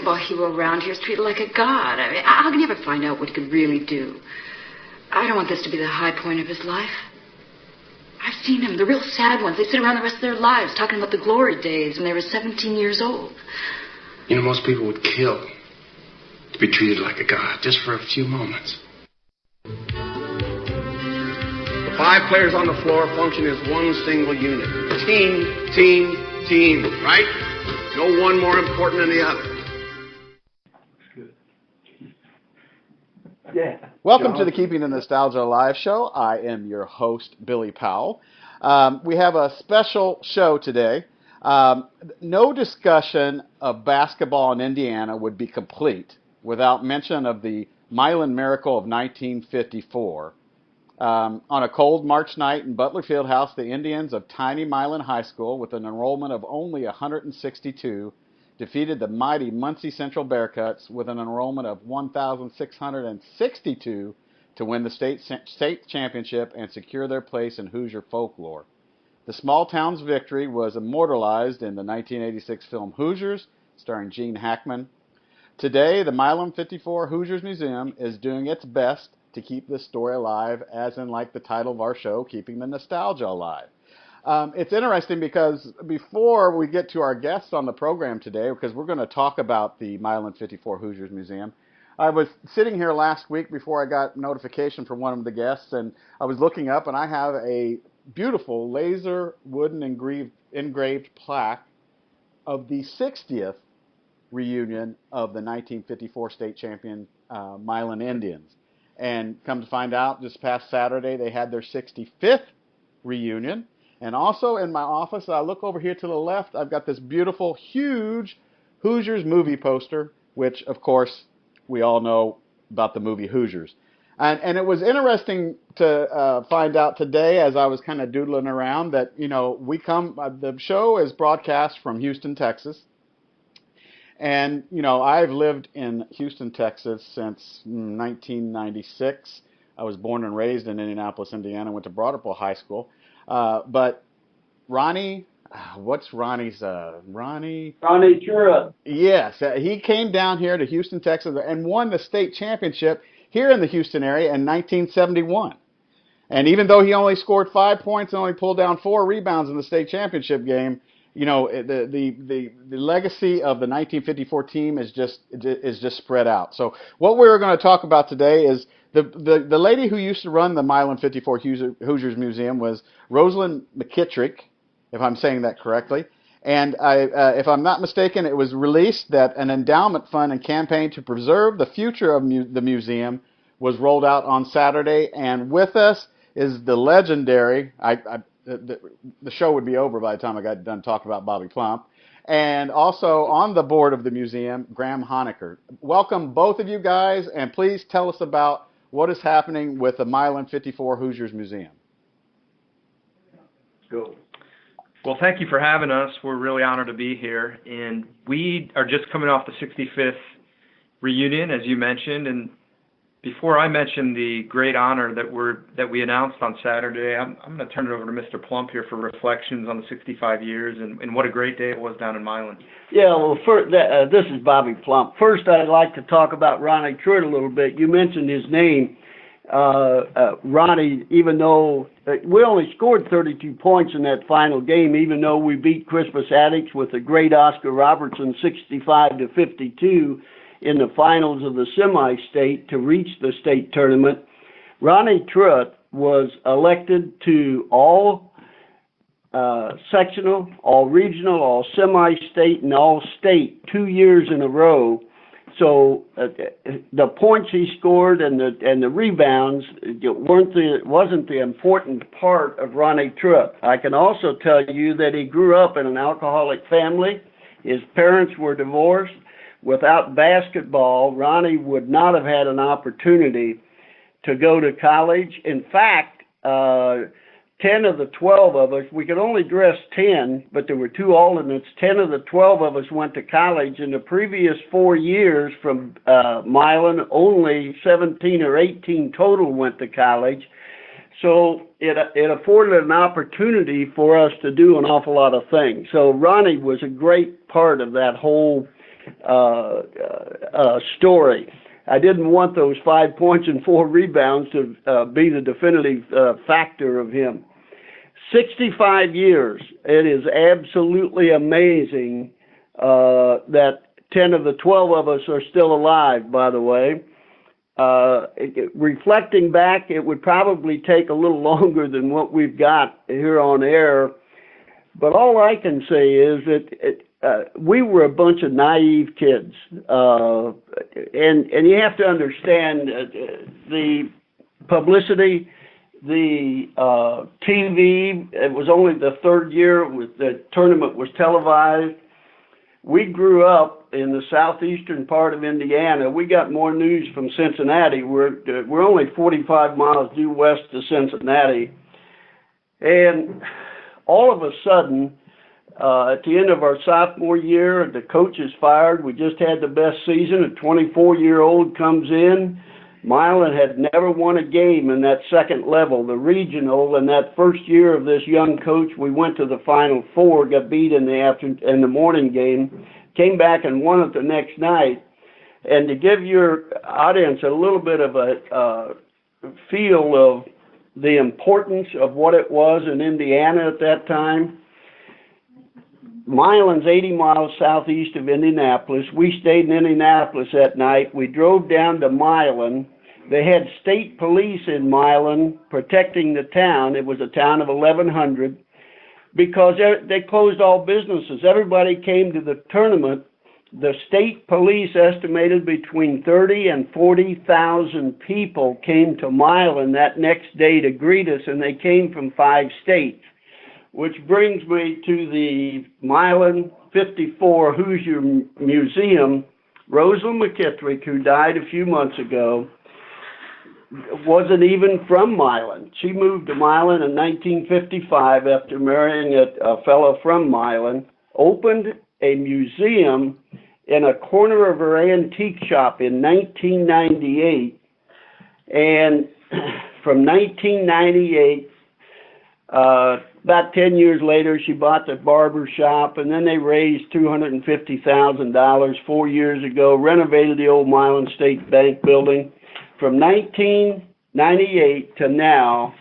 basketball hero around here is treated like a god. I mean, how can you ever find out what he could really do? I don't want this to be the high point of his life. I've seen them, the real sad ones. They sit around the rest of their lives talking about the glory days when they were 17 years old. You know, most people would kill to be treated like a god, just for a few moments. The 5 players on the floor function as one single unit. Team, team, team, right? No one more important than the other. Yeah. Welcome to the Keeping the Nostalgia Alive show. I am your host, Billy Powell. We have a special show today. No discussion of basketball in Indiana would be complete without mention of the Milan Miracle of 1954. On a cold March night in Butler Fieldhouse, the Indians of tiny Milan High School, with an enrollment of only 162, defeated the mighty Muncie Central Bearcats with an enrollment of 1,662 to win the state championship and secure their place in Hoosier folklore. The small town's victory was immortalized in the 1986 film Hoosiers, starring Gene Hackman. Today, the Milan 54 Hoosiers Museum is doing its best to keep this story alive, as in like the title of our show, Keeping the Nostalgia Alive. It's interesting because before we get to our guests on the program today, because we're going to talk about the Milan 54 Hoosiers Museum, I was sitting here last week before I got notification from one of the guests, and I was looking up, and I have a beautiful laser wooden engraved plaque of the 60th reunion of the 1954 state champion Milan Indians. And come to find out, this past Saturday, they had their 65th reunion. And also in my office, I look over here to the left, I've got this beautiful, huge Hoosiers movie poster, which, of course, we all know about the movie Hoosiers. And it was interesting to find out today, as I was kind of doodling around, that, you know, the show is broadcast from Houston, Texas. And, you know, I've lived in Houston, Texas since 1996. I was born and raised in Indianapolis, Indiana, went to Broderpool High School. But Ronnie, what's Ronnie's, Ronnie Truitt. Yes, he came down here to Houston, Texas and won the state championship here in the Houston area in 1971. And even though he only scored 5 points and only pulled down 4 rebounds in the state championship game, you know, the legacy of the 1954 team is just spread out. So what we're going to talk about today is the lady who used to run the Milan 54 Hoosiers Museum was Roselyn McKittrick, if I'm saying that correctly. And if I'm not mistaken, it was released that an endowment fund and campaign to preserve the future of the museum was rolled out on Saturday. And with us is the legendary, the show would be over by the time I got done talking about Bobby Plump, and also on the board of the museum, Graham Honaker. Welcome, both of you guys, and please tell us about what is happening with the Milan 54 Hoosiers Museum. Go. Well, thank you for having us. We're really honored to be here, and we are just coming off the 65th reunion, as you mentioned. And before I mention the great honor that we announced on Saturday, I'm going to turn it over to Mr. Plump here for reflections on the 65 years and what a great day it was down in Milan. Yeah, well, this is Bobby Plump. First, I'd like to talk about Ronnie Truitt a little bit. You mentioned his name. Ronnie, even though we only scored 32 points in that final game, even though we beat Crispus Attucks with the great Oscar Robertson 65-52 in the finals of the semi-state to reach the state tournament, Ronnie Truitt was elected to all sectional, all regional, all semi-state, and all state 2 years in a row. So the points he scored and the rebounds wasn't the important part of Ronnie Truitt. I can also tell you that he grew up in an alcoholic family. His parents were divorced. Without basketball, Ronnie would not have had an opportunity to go to college. In fact, 10 of the 12 of us, we could only dress 10, but there were 2 alternates. 10 of the 12 of us went to college. In the previous 4 years from Milan, only 17 or 18 total went to college. So it afforded an opportunity for us to do an awful lot of things. So Ronnie was a great part of that whole story. I didn't want those 5 points and 4 rebounds to be the definitive factor of him. 65 years. It is absolutely amazing that 10 of the 12 of us are still alive, by the way. Reflecting back, it would probably take a little longer than what we've got here on air. But all I can say is that we were a bunch of naive kids. And you have to understand the publicity, the TV. It was only the third year the tournament was televised. We grew up in the southeastern part of Indiana. We got more news from Cincinnati. We're only 45 miles due west of Cincinnati. And all of a sudden, at the end of our sophomore year, the coach is fired. We just had the best season. A 24-year-old comes in. Milan had never won a game in that second level, the regional. In that first year of this young coach, we went to the Final Four, got beat in the morning game, came back and won it the next night. And to give your audience a little bit of a feel of the importance of what it was in Indiana at that time, Milan's 80 miles southeast of Indianapolis. We stayed in Indianapolis that night. We drove down to Milan. They had state police in Milan protecting the town. It was a town of 1,100 because they closed all businesses. Everybody came to the tournament. The state police estimated between 30 and 40,000 people came to Milan that next day to greet us, and they came from 5 states. Which brings me to the Milan 54 Hoosier Museum. Roselyn McKittrick, who died a few months ago, wasn't even from Milan. She moved to Milan in 1955 after marrying a fellow from Milan, opened a museum in a corner of her antique shop in 1998, and from 1998, about 10 years later, she bought the barber shop, and then they raised $250,000 4 years ago, renovated the old Milan State Bank building. From 1998 to now,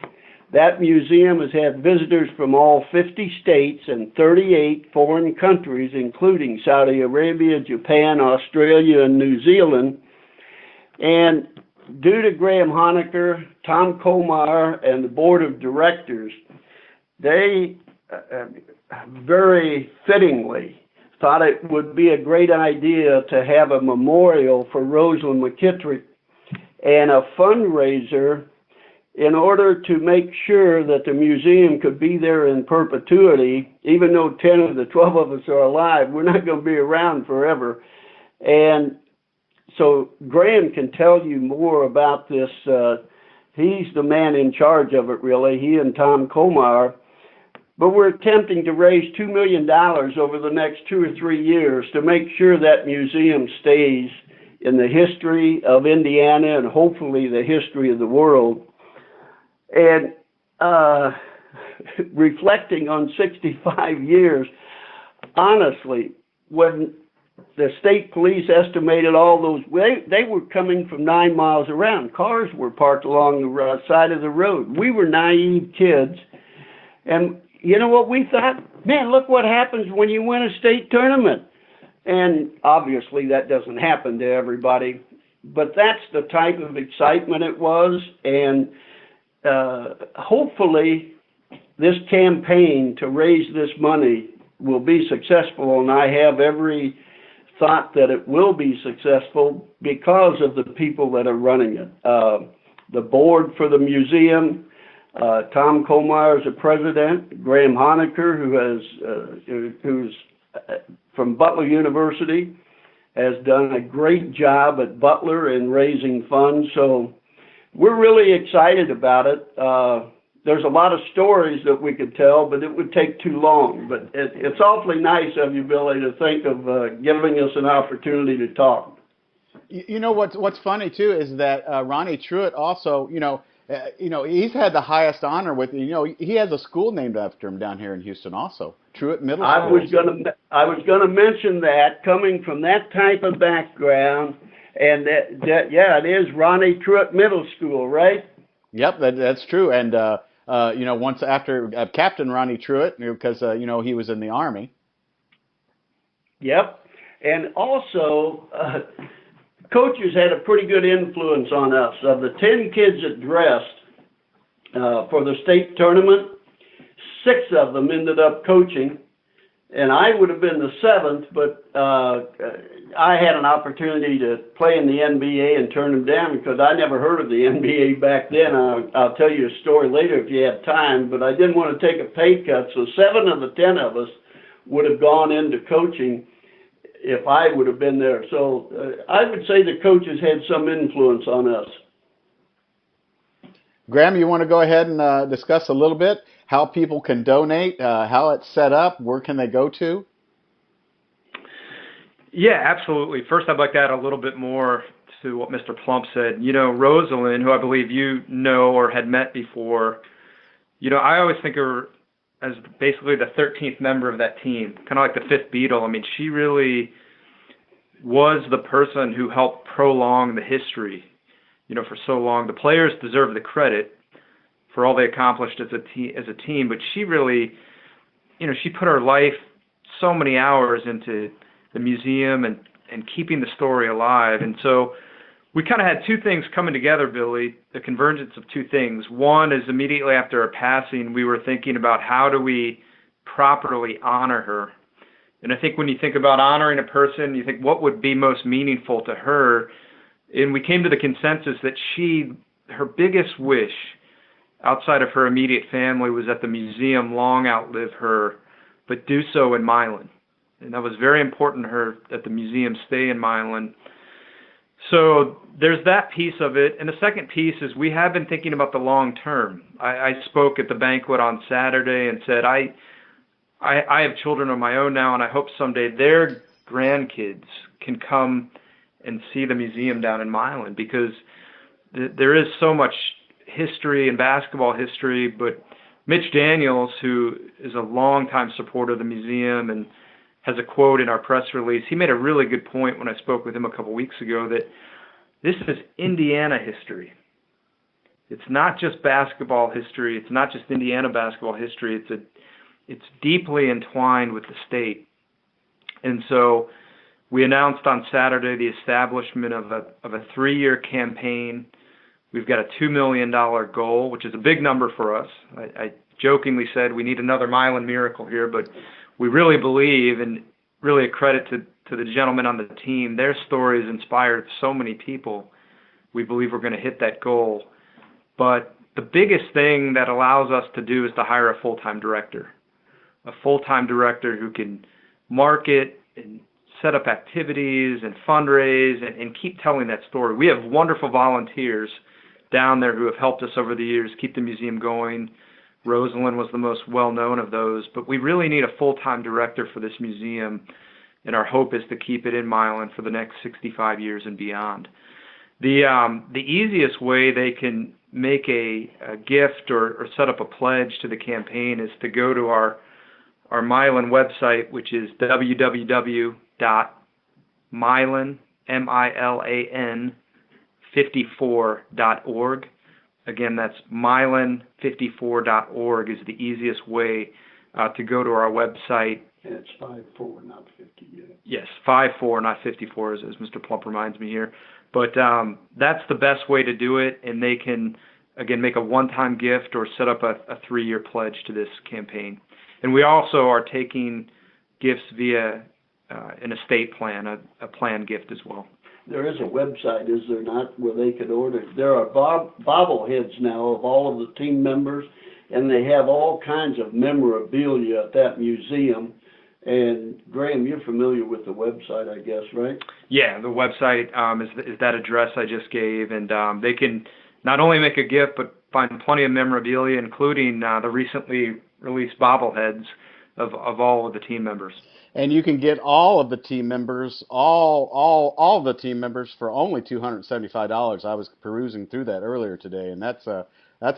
that museum has had visitors from all 50 states and 38 foreign countries, including Saudi Arabia, Japan, Australia, and New Zealand. And due to Graham Honaker, Tom Kohlmeier, and the board of directors, they very fittingly thought it would be a great idea to have a memorial for Roselyn McKittrick and a fundraiser in order to make sure that the museum could be there in perpetuity. Even though 10 of the 12 of us are alive, we're not going to be around forever. And so Graham can tell you more about this. He's the man in charge of it, really, he and Tom Kohlmeier. But we're attempting to raise $2 million over the next 2 or 3 years to make sure that museum stays in the history of Indiana and hopefully the history of the world. And reflecting on 65 years, honestly, when the state police estimated all those, they were coming from 9 miles around. Cars were parked along the side of the road. We were naive kids. And you know what we thought? Man, look what happens when you win a state tournament. And obviously that doesn't happen to everybody. But that's the type of excitement it was. And hopefully this campaign to raise this money will be successful. And I have every thought that it will be successful because of the people that are running it. The board for the museum, Tom Kohlmeier is the president. Graham Honaker, who's from Butler University, has done a great job at Butler in raising funds. So we're really excited about it. There's a lot of stories that we could tell, but it would take too long. But it's awfully nice of you, Billy, to think of giving us an opportunity to talk. You know what's funny too is that Ronnie Truitt also, he's had the highest honor with, he has a school named after him down here in Houston also. Truett Middle I School. I was gonna mention that, coming from that type of background, and yeah, it is Ronnie Truett Middle School, right? Yep, that's true. And once after Captain Ronnie Truett, because he was in the Army. Yep. And also, coaches had a pretty good influence on us. Of the 10 kids that dressed for the state tournament, 6 of them ended up coaching, and I would have been the 7th, but I had an opportunity to play in the NBA and turn them down because I never heard of the NBA back then. I'll tell you a story later if you have time, but I didn't want to take a pay cut, so 7 of the 10 of us would have gone into coaching if I would have been there. So I would say the coaches had some influence on us. Graham, you want to go ahead and discuss a little bit how people can donate, how it's set up, where can they go to? Yeah, absolutely. First, I'd like to add a little bit more to what Mr. Plump said. Roselyn, who I believe you know or had met before, I always think of her as basically the 13th member of that team, kind of like the 5th Beatle. I mean, she really was the person who helped prolong the history, for so long. The players deserve the credit for all they accomplished as a team, but she really, she put her life, so many hours into the museum and keeping the story alive. And so we kind of had 2 things coming together, Billy, the convergence of 2 things. One is immediately after her passing, we were thinking about how do we properly honor her. And I think when you think about honoring a person, you think what would be most meaningful to her. And we came to the consensus that her biggest wish outside of her immediate family was that the museum long outlive her, but do so in Milan. And that was very important to her, that the museum stay in Milan. So there's that piece of it. And the second piece is we have been thinking about the long term. I spoke at the banquet on Saturday and said, I have children of my own now, and I hope someday their grandkids can come and see the museum down in Milan, because there is so much history and basketball history. But Mitch Daniels, who is a longtime supporter of the museum and has a quote in our press release, he made a really good point when I spoke with him a couple weeks ago, that this is Indiana history. It's not just basketball history. It's not just Indiana basketball history. It's deeply entwined with the state. And so we announced on Saturday the establishment of a 3-year campaign. We've got a $2 million goal, which is a big number for us. I jokingly said we need another Milan miracle here, but we really believe, and really a credit to the gentlemen on the team, their stories inspired so many people. We believe we're going to hit that goal. But the biggest thing that allows us to do is to hire a full-time director who can market and set up activities and fundraise and keep telling that story. We have wonderful volunteers down there who have helped us over the years keep the museum going. Roselyn was the most well-known of those, but we really need a full-time director for this museum, and our hope is to keep it in Milan for the next 65 years and beyond. The easiest way they can make a gift or set up a pledge to the campaign is to go to our Milan website, which is www.milan54.org. Again, that's Milan54.org is the easiest way to go to our website. And it's 54, not 50 yet. Yes, 54, not 54, as Mr. Plump reminds me here. But that's the best way to do it, and they can, again, make a one-time gift or set up a 3-year pledge to this campaign. And we also are taking gifts via an estate plan, a planned gift as well. There is a website, is there not, where they could order? There are bobbleheads now of all of the team members, and they have all kinds of memorabilia at that museum. And Graham, you're familiar with the website, I guess, right? Yeah, the website is that address I just gave, and they can not only make a gift, but find plenty of memorabilia, including the recently released bobbleheads of all of the team members. And you can get all of the team members, all of the team members for only $275. I was perusing through that earlier today, and that's a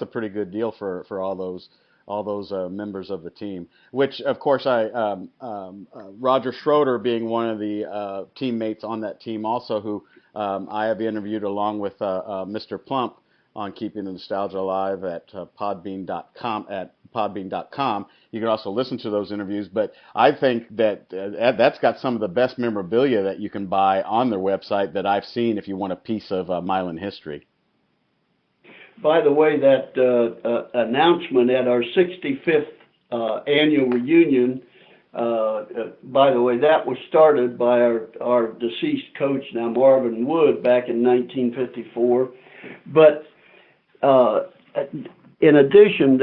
pretty good deal for all those all those members of the team. Which, of course, Roger Schroeder being one of the teammates on that team, also who I have interviewed along with Mr. Plump on Keeping the Nostalgia Alive at podbean.com. You can also listen to those interviews, but I think that that's got some of the best memorabilia that you can buy on their website that I've seen if you want a piece of Milan history. By the way, that announcement at our 65th annual reunion, by the way, that was started by our deceased coach, now Marvin Wood, back in 1954. But in addition,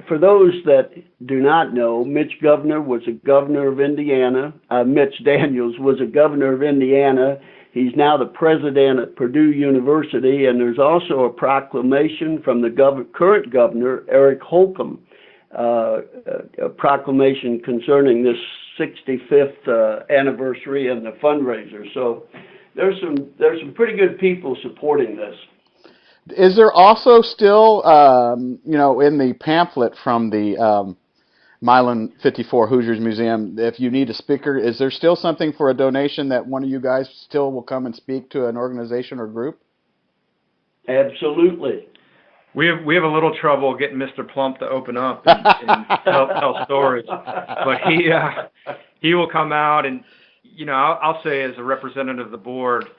for those that do not know, Mitch Governor was a governor of Indiana. Mitch Daniels was a governor of Indiana. He's now the president at Purdue University, and there's also a proclamation from the current governor, Eric Holcomb, a proclamation concerning this 65th anniversary and the fundraiser. So there's some pretty good people supporting this. Is there also still, in the pamphlet from the Milan 54 Hoosiers Museum, if you need a speaker, is there still something for a donation that one of you guys still will come and speak to an organization or group? Absolutely. We have a little trouble getting Mr. Plump to open up and tell stories, but he will come out, and I'll say as a representative of the board,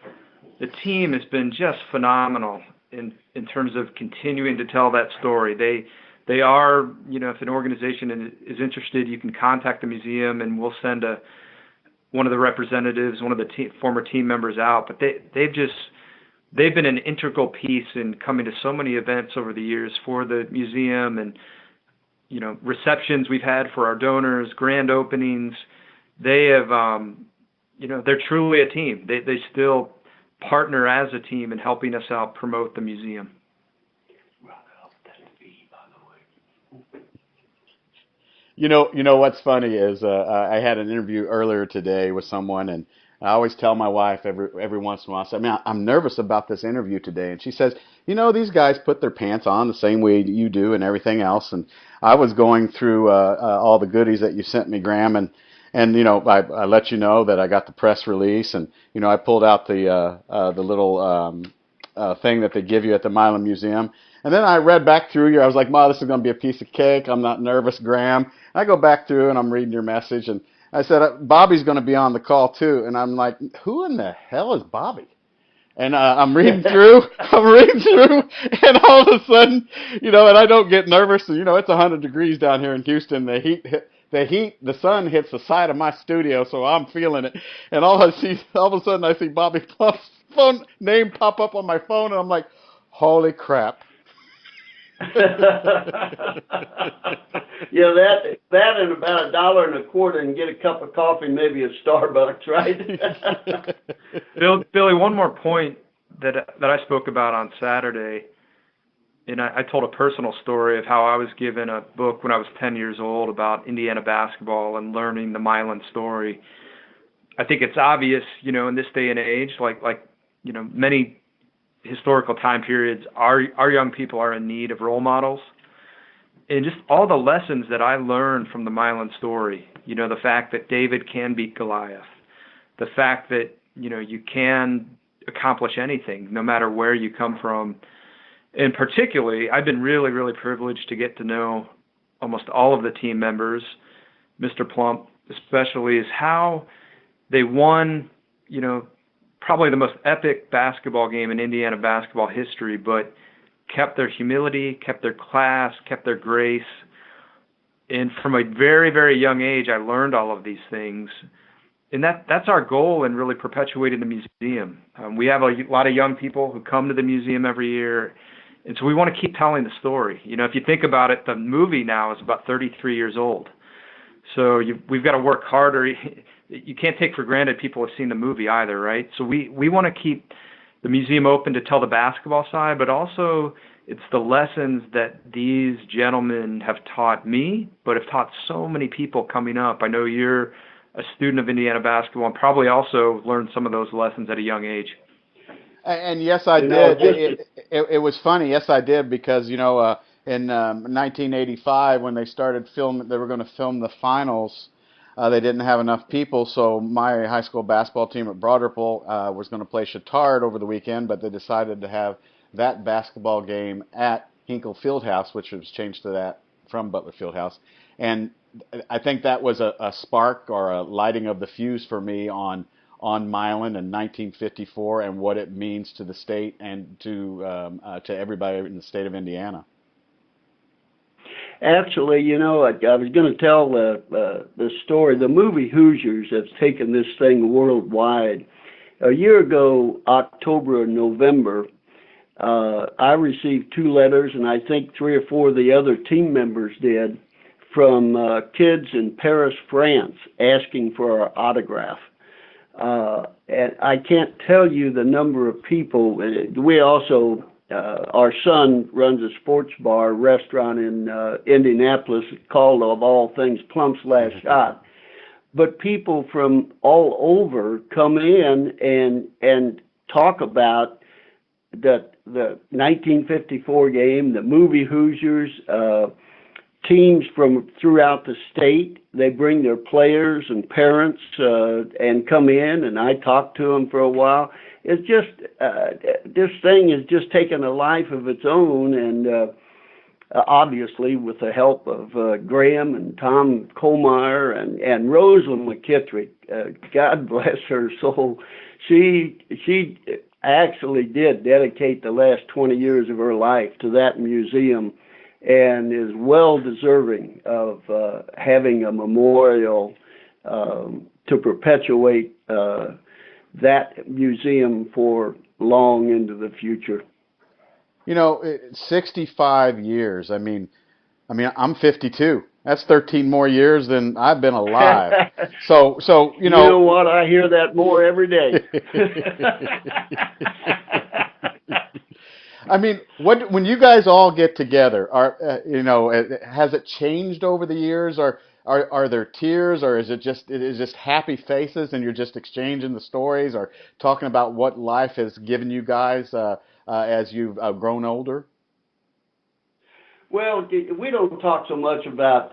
the team has been just phenomenal in terms of continuing to tell that story. They are, if an organization is interested, you can contact the museum and we'll send one of the representatives, one of the former team members out. But they've been an integral piece in coming to so many events over the years for the museum, and receptions we've had for our donors, grand openings. They have, they're truly a team. They still partner as a team in helping us out promote the museum. You know what's funny is I had an interview earlier today with someone, and I always tell my wife every once in a while, I say, I'm nervous about this interview today. And she says, these guys put their pants on the same way you do and everything else. And I was going through all the goodies that you sent me, Graham, and I let you know that I got the press release, and I pulled out the little thing that they give you at the Milan Museum. And then I read back through you. I was like, Ma, this is going to be a piece of cake. I'm not nervous, Graham. And I go back through, and I'm reading your message, and I said, Bobby's going to be on the call, too. And I'm like, who in the hell is Bobby? And I'm reading through, and all of a sudden, and I don't get nervous. And, it's 100 degrees down here in Houston. The sun hits the side of my studio, so I'm feeling it. And all of a sudden, I see Bobby Plump's phone name pop up on my phone, and I'm like, holy crap. Yeah, that and about $1.25 and get a cup of coffee, maybe at Starbucks, right? Billy, one more point that I spoke about on Saturday, and I told a personal story of how I was given a book when I was 10 years old about Indiana basketball and learning the Milan story. I think it's obvious, in this day and age, like many historical time periods, our young people are in need of role models. And just all the lessons that I learned from the Milan story, the fact that David can beat Goliath, the fact that, you can accomplish anything no matter where you come from. And particularly, I've been really, really privileged to get to know almost all of the team members, Mr. Plump especially, is how they won, probably the most epic basketball game in Indiana basketball history, but kept their humility, kept their class, kept their grace. And from a very, very young age, I learned all of these things. And that's our goal in really perpetuating the museum. We have a lot of young people who come to the museum every year, and so we want to keep telling the story. If you think about it, the movie now is about 33 years old. So we've got to work harder. You can't take for granted people have seen the movie either, right? So we want to keep the museum open to tell the basketball side, but also it's the lessons that these gentlemen have taught me, but have taught so many people coming up. I know you're a student of Indiana basketball and probably also learned some of those lessons at a young age. And yes, I did. It was funny. Yes, I did, because, in 1985 when they started filming. They were going to film the finals. They didn't have enough people, so my high school basketball team at Broad Ripple was going to play Chatard over the weekend, but they decided to have that basketball game at Hinkle Fieldhouse, which was changed to that from Butler Fieldhouse. And I think that was a spark or a lighting of the fuse for me on Milan in 1954 and what it means to the state and to everybody in the state of Indiana. Actually, you know, I was going to tell the story. The movie Hoosiers has taken this thing worldwide. A year ago, October or November, I received 2 letters, and I think 3 or 4 of the other team members did, from kids in Paris, France, asking for our autograph. And I can't tell you the number of people. We also, our son runs a sports bar restaurant in Indianapolis called, of all things, Plump's Last Shot. But people from all over come in and talk about the 1954 game, the movie Hoosiers, teams from throughout the state. They bring their players and parents and come in, and I talk to them for a while. It's just, this thing has just taken a life of its own, and obviously with the help of Graham and Tom Kohlmeier and Roselyn McKittrick, God bless her soul. She actually did dedicate the last 20 years of her life to that museum, and is well deserving of having a memorial to perpetuate that museum for long into the future. You know, 65 years. I mean, I'm 52. That's 13 more years than I've been alive. So you know. You know what? I hear that more every day. I mean, when you guys all get together, has it changed over the years? Or are there tears, or is it just happy faces, and you're just exchanging the stories, or talking about what life has given you guys as you've grown older? Well, we don't talk so much about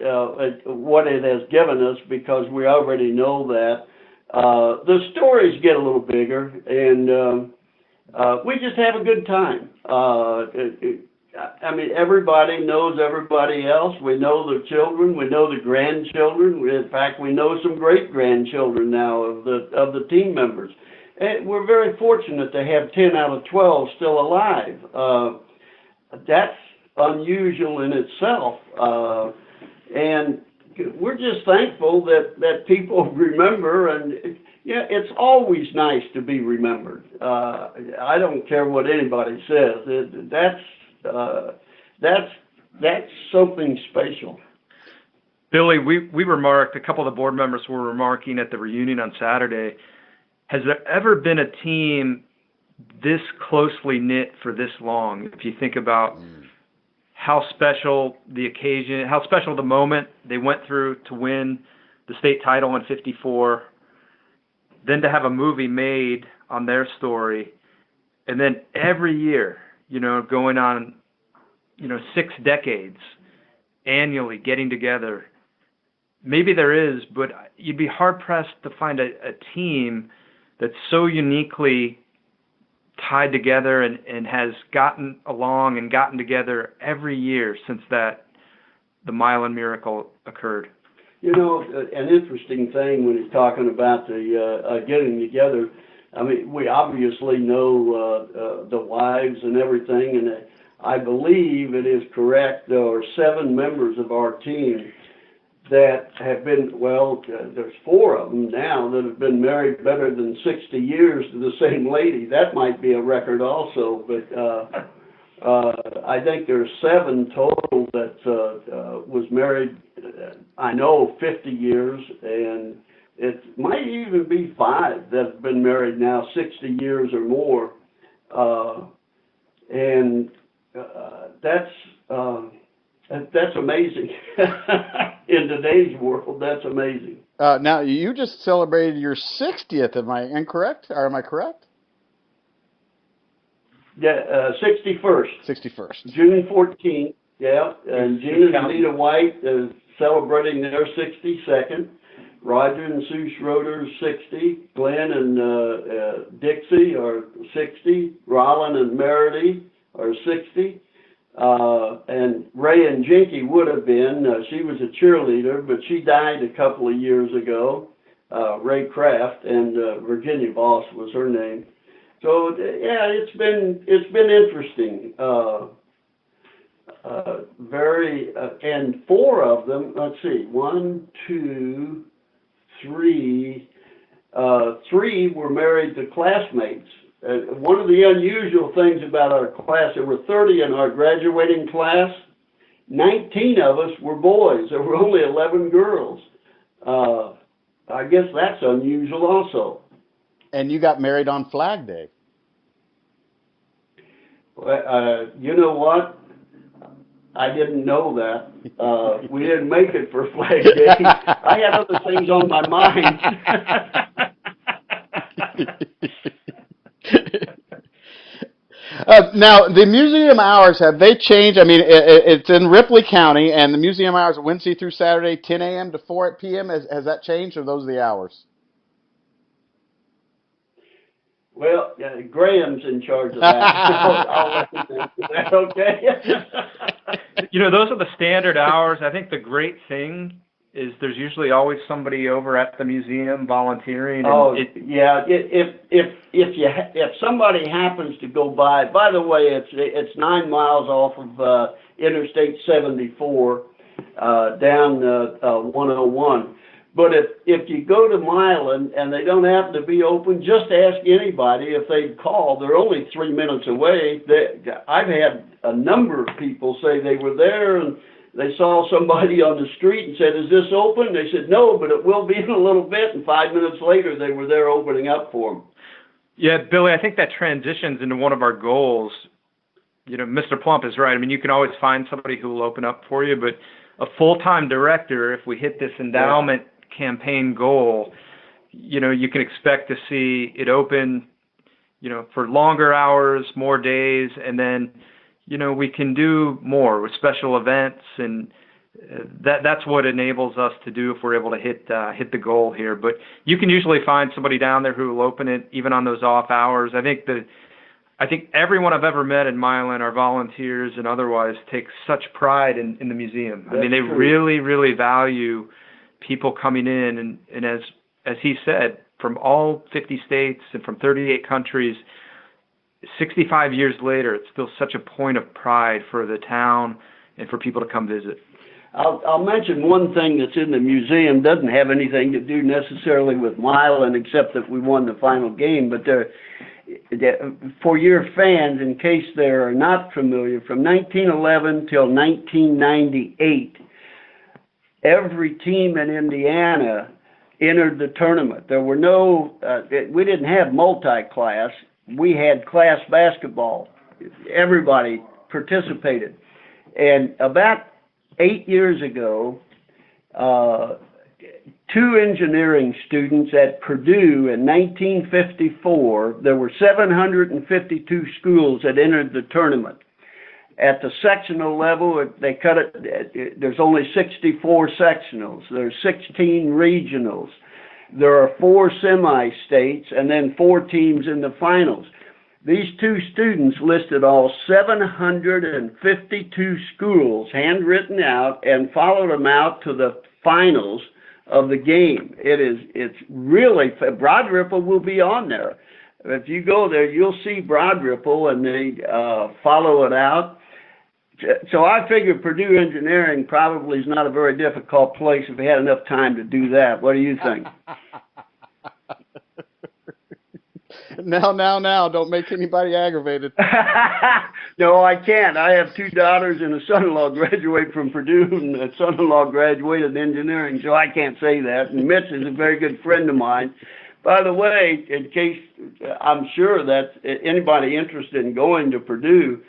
what it has given us, because we already know that. The stories get a little bigger, and we just have a good time. I mean, everybody knows everybody else. We know the children. We know the grandchildren. In fact, we know some great-grandchildren now of the team members. And we're very fortunate to have 10 out of 12 still alive. That's unusual in itself. And we're just thankful that people remember, and yeah, it's always nice to be remembered. I don't care what anybody says. That's something special. Billy, we remarked, a couple of the board members were remarking at the reunion on Saturday, has there ever been a team this closely knit for this long? If you think about how special the occasion, how special the moment they went through to win the state title in '54, then to have a movie made on their story, and then every year, going on, 6 decades, annually getting together. Maybe there is, but you'd be hard-pressed to find a team that's so uniquely tied together and has gotten along and gotten together every year since the Milan miracle occurred. An interesting thing when he's talking about the getting together, I mean, we obviously know the wives and everything, and I believe it is correct, there are 7 members of our team that have been, there's 4 of them now that have been married better than 60 years to the same lady. That might be a record also, but I think there's 7 total that was married, I know, 50 years, and it might even be 5 that have been married now 60 years or more, and that's amazing. In today's world, that's amazing. Now, you just celebrated your 60th. Am I incorrect, or am I correct? Yeah, 61st. 61st. June 14th. Yeah, and Gene and Anita White is celebrating their 62nd. Roger and Sue Schroeder 60. Glenn and Dixie are 60. Rollin and Meredy are 60. And Ray and Jinky would have been. She was a cheerleader, but she died a couple of years ago. Ray Kraft, and Virginia Voss was her name. So yeah, it's been interesting. And four of them. Let's see, 1, 2, 3. 3 were married to classmates. One of the unusual things about our class, there were 30 in our graduating class. 19 of us were boys. There were only 11 girls. I guess that's unusual also. And you got married on Flag Day. You know what? I didn't know that. We didn't make it for Flag Day. I had other things on my mind. Now, the museum hours, have they changed? I mean, it's in Ripley County, and the museum hours are Wednesday through Saturday, 10 a.m. to 4 p.m. Has that changed, or are those the hours? Well, Graham's in charge of that. I'll let him answer that, okay? You know, those are the standard hours. I think the great thing is there's usually always somebody over at the museum volunteering. And yeah. If somebody happens to go by the way, it's 9 miles off of Interstate 74 down 101. But if you go to Milan and they don't happen to be open, just ask anybody if they'd call. They're only 3 minutes away. I've had a number of people say they were there and they saw somebody on the street and said, "Is this open?" They said, "No, but it will be in a little bit." And 5 minutes later, they were there opening up for them. Yeah, Billy, I think that transitions into one of our goals. You know, Mr. Plump is right. I mean, you can always find somebody who will open up for you, but a full-time director, if we hit this endowment campaign goal, you know, you can expect to see it open, you know, for longer hours, more days, and then, you know, we can do more with special events, and that's what enables us to do if we're able to hit the goal here. But you can usually find somebody down there who will open it even on those off hours. I think everyone I've ever met in Milan, our volunteers and otherwise, takes such pride in the museum. I mean, they really, really value people coming in, and as he said, from all 50 states and from 38 countries, 65 years later, it's still such a point of pride for the town and for people to come visit. I'll mention one thing that's in the museum. Doesn't have anything to do necessarily with Milan, except that we won the final game. But for your fans, in case they're not familiar, from 1911 till 1998, every team in Indiana entered the tournament. There were no, we didn't have multi-class. We had class basketball. Everybody participated. And about 8 years ago, 2 engineering students at Purdue in 1954, there were 752 schools that entered the tournament. At the sectional level, they cut it, there's only 64 sectionals. There's 16 regionals. There are 4 semi-states and then 4 teams in the finals. These 2 students listed all 752 schools, handwritten out, and followed them out to the finals of the game. It's really, Broad Ripple will be on there. If you go there, you'll see Broad Ripple, and they follow it out. So I figure Purdue Engineering probably is not a very difficult place if we had enough time to do that. What do you think? Now, don't make anybody aggravated. No, I can't. I have 2 daughters and a son-in-law graduate from Purdue, and a son-in-law graduated in engineering, so I can't say that. And Mitch is a very good friend of mine. By the way, in case I'm sure that anybody interested in going to Purdue,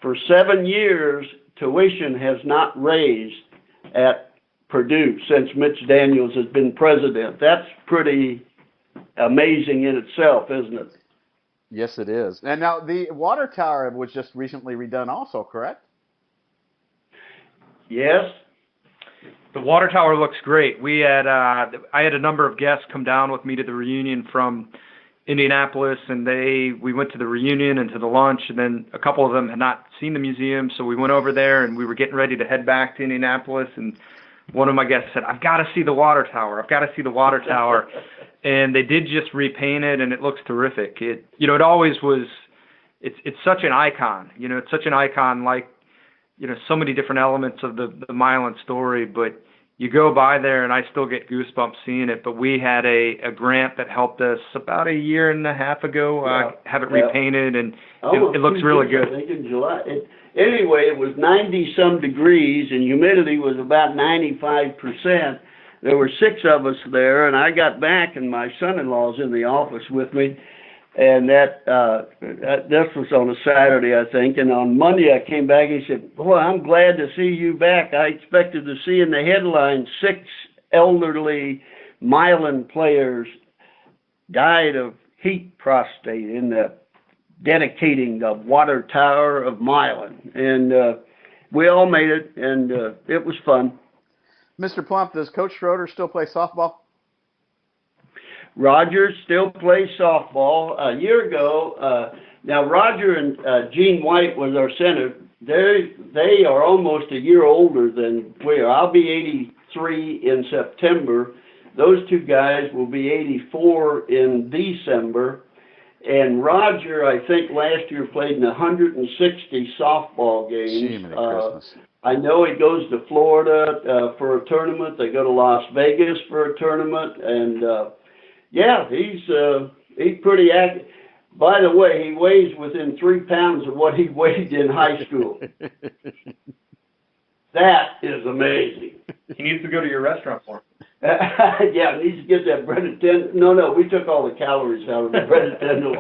for 7 years, tuition has not raised at Purdue since Mitch Daniels has been president. That's pretty amazing in itself, isn't it? Yes, it is. And now the water tower was just recently redone also, correct? Yes. The water tower looks great. We had I had a number of guests come down with me to the reunion from Indianapolis, and we went to the reunion and to the lunch, and then a couple of them had not seen the museum, so we went over there, and we were getting ready to head back to Indianapolis, and one of my guests said, "I've got to see the water tower. I've got to see the water tower." And they did just repaint it, and it looks terrific. It always was. It's such an icon. It's such an icon, like so many different elements of the Milan story. But you go by there, and I still get goosebumps seeing it. But we had a grant that helped us about a year and a half ago have it repainted, and it looks really good. I think in July. Anyway, it was 90-some degrees, and humidity was about 95%. There were 6 of us there, and I got back, and my son-in-law's in the office with me, and this was on a Saturday, I think, and on Monday I came back, and he said, "Boy, I'm glad to see you back. I expected to see in the headline 6 elderly Milan players died of heat prostate in the dedicating the water tower of Milan," and we all made it, and it was fun. Mr. Plump, does Coach Schroeder still play softball? Roger still plays softball. A year ago, now Roger and Gene White was our center. They are almost a year older than we are. I'll be 83 in September. Those 2 guys will be 84 in December. And Roger, I think last year played in 160 softball games. Christmas. I know he goes to Florida for a tournament. They go to Las Vegas for a tournament, and he's pretty active. By the way, he weighs within 3 pounds of what he weighed in high school. That is amazing. He needs to go to your restaurant more. Yeah, he needs to get that breaded tendon. No, we took all the calories out of the breaded tendon.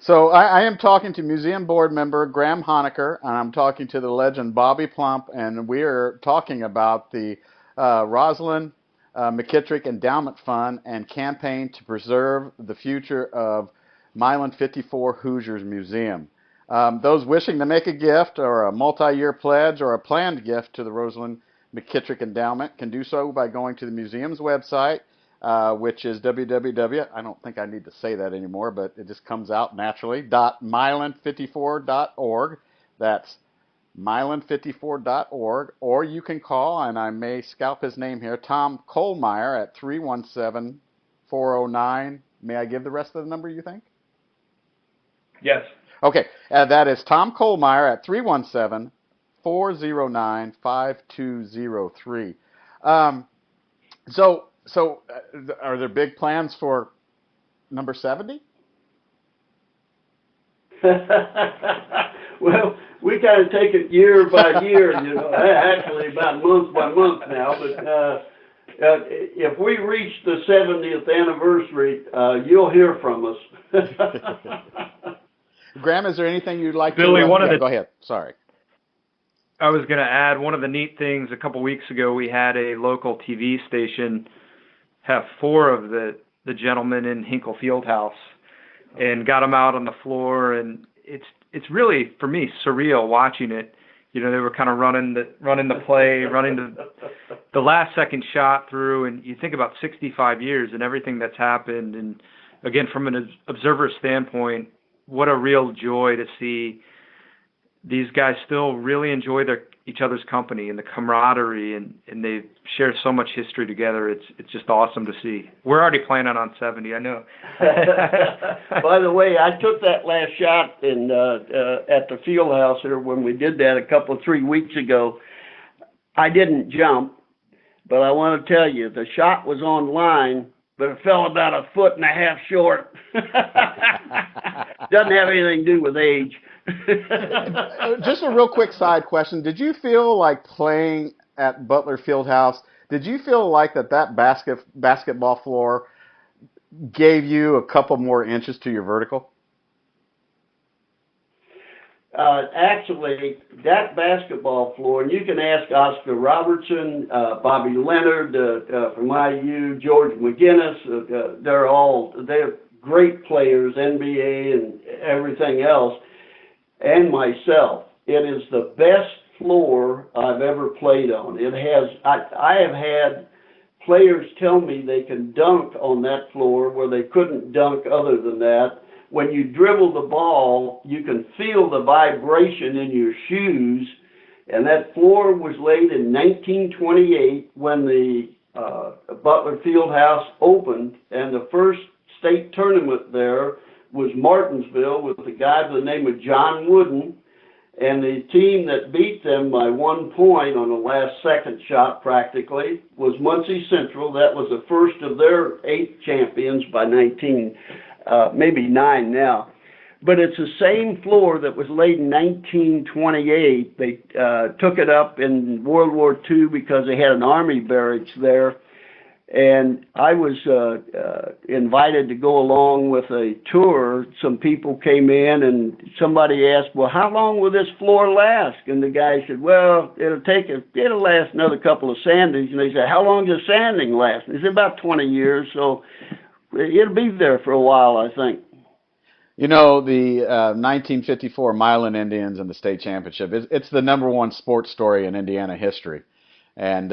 So I am talking to museum board member Graham Honaker, and I'm talking to the legend Bobby Plump, and we are talking about the Roselyn McKittrick Endowment Fund and campaign to preserve the future of Milan 54 Hoosiers Museum. Those wishing to make a gift or a multi-year pledge or a planned gift to the Roselyn McKittrick Endowment can do so by going to the museum's website, which is www, I don't think I need to say that anymore, but it just comes out naturally, .milan54.org. That's milan54.org. Or you can call, and I may scalp his name here, Tom Kohlmeier at 317-409. May I give the rest of the number, you think? Yes. Okay, that is Tom Kohlmeier at 317-409-5203. So are there big plans for number 70? Well, we kind of take it year by year, actually about month by month now. But if we reach the 70th anniversary, you'll hear from us. Graham, is there anything you'd like Billy, to... Go ahead. Sorry. I was going to add, one of the neat things, a couple weeks ago, we had a local TV station have 4 of the gentlemen in Hinkle Fieldhouse and got them out on the floor, and it's really, for me, surreal watching it. They were kind of running the play, running the last second shot through, and you think about 65 years and everything that's happened, and again, from an observer standpoint, what a real joy to see these guys still really enjoy each other's company and the camaraderie, and they share so much history together. It's just awesome to see. We're already planning on 70, I know. By the way, I took that last shot at the field house here when we did that 3 weeks ago. I didn't jump, but I want to tell you, the shot was on line, but it fell about 1.5 foot short. Doesn't have anything to do with age. Just a real quick side question. Did you feel like playing at Butler Fieldhouse, did you feel like that basketball floor gave you a couple more inches to your vertical? Actually, that basketball floor, and you can ask Oscar Robertson, Bobby Leonard from IU, George McGinnis, they're great players, NBA and everything else, and myself. It is the best floor I've ever played on. It has. I have had players tell me they can dunk on that floor where they couldn't dunk other than that. When you dribble the ball, you can feel the vibration in your shoes. And that floor was laid in 1928 when the Butler Fieldhouse opened, and the first state tournament there was Martinsville with a guy by the name of John Wooden, and the team that beat them by 1 point on the last second shot practically was Muncie Central. That was the first of their 8 champions by maybe 9 now. But it's the same floor that was laid in 1928. They took it up in World War II because they had an army barracks there. And I was invited to go along with a tour. Some people came in and somebody asked, well, how long will this floor last? And the guy said, well, it'll last another couple of sandings. And they said, how long does sanding last? And he said, about 20 years. So it'll be there for a while, I think. You know, the 1954 Milan Indians and the state championship, it's the #1 sports story in Indiana history. And,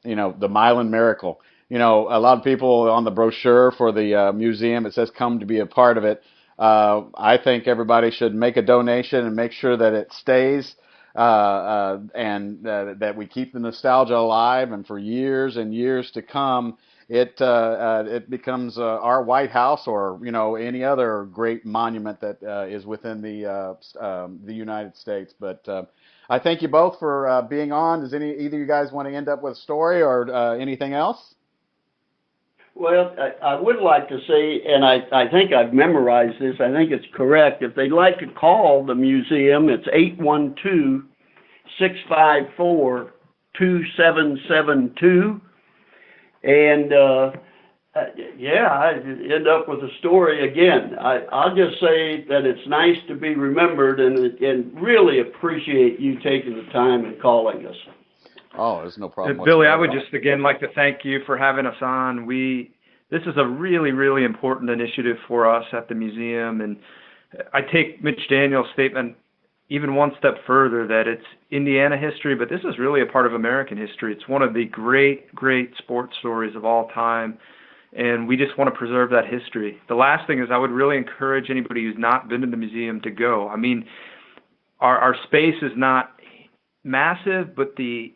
you know, the Milan Miracle. You know, a lot of people on the brochure for the museum, it says come to be a part of it. I think everybody should make a donation and make sure that it stays and that we keep the nostalgia alive. And for years and years to come, it becomes our White House or, you know, any other great monument that is within the United States. But I thank you both for being on. Does either of you guys want to end up with a story or anything else? Well, I would like to say, and I think I've memorized this, I think it's correct. If they'd like to call the museum, it's 812-654-2772. And, I end up with a story again. I'll just say that it's nice to be remembered and really appreciate you taking the time and calling us. Oh, there's no problem. Billy, I would just again like to thank you for having us on. This is a really, really important initiative for us at the museum, and I take Mitch Daniels' statement even one step further, that it's Indiana history, but this is really a part of American history. It's one of the great, great sports stories of all time, and we just want to preserve that history. The last thing is I would really encourage anybody who's not been to the museum to go. I mean, our space is not massive, but the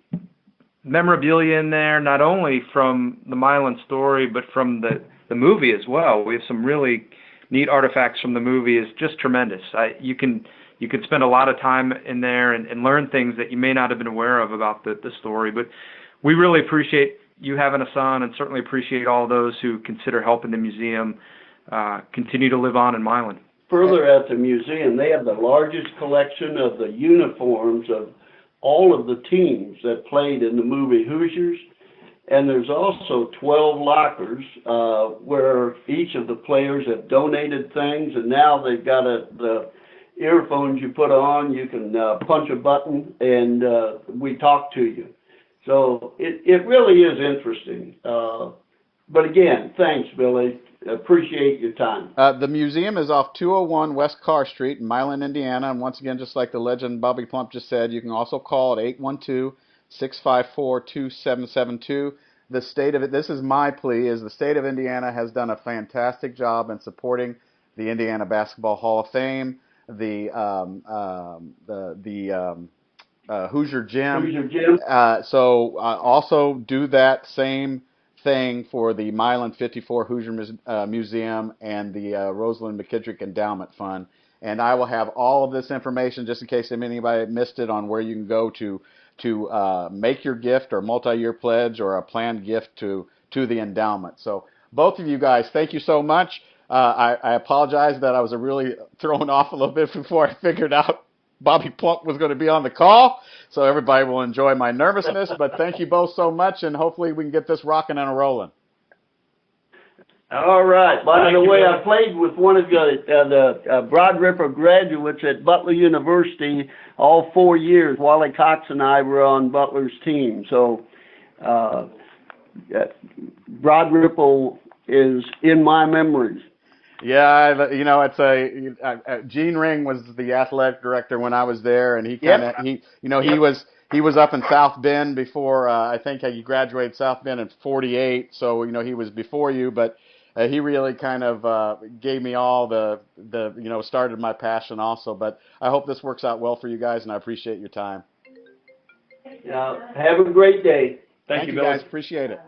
memorabilia in there, not only from the Milan story, but from the movie as well. We have some really neat artifacts from the movie. Is just tremendous. You can spend a lot of time in there and learn things that you may not have been aware of about the story. But we really appreciate you having us on, and certainly appreciate all those who consider helping the museum continue to live on in Milan. Further at the museum, they have the largest collection of the uniforms of all of the teams that played in the movie Hoosiers. And there's also 12 lockers where each of the players have donated things, and now they've got the earphones you put on, you can punch a button, and we talk to you. So it really is interesting. But again, thanks, Billy. Appreciate your time. The museum is off 201 West Carr Street in Milan, Indiana. And once again, just like the legend Bobby Plump just said, you can also call at 812-654-2772. The state of it, this is my plea, is the state of Indiana has done a fantastic job in supporting the Indiana Basketball Hall of Fame, the Hoosier Gym. So also do that same thing for the Milan 54 Hoosier Museum and the Roselyn McKittrick Endowment Fund. And I will have all of this information, just in case anybody missed it, on where you can go to make your gift or multi-year pledge or a planned gift to the endowment. So both of you guys, thank you so much. I apologize that I was really thrown off a little bit before I figured out Bobby Plump was going to be on the call, so everybody will enjoy my nervousness. But thank you both so much, and hopefully we can get this rocking and rolling. All right. By the way, I played with one of the Broad Ripper graduates at Butler University all 4 years. Wally Cox and I were on Butler's team. So Broad Ripple is in my memories. Yeah, you know, it's Gene Ring was the athletic director when I was there, and he kind of he was up in South Bend before I think he graduated South Bend in '48, so you know he was before you, but he really kind of gave me all the started my passion also. But I hope this works out well for you guys, and I appreciate your time. Have a great day. Thank you, guys. Appreciate it.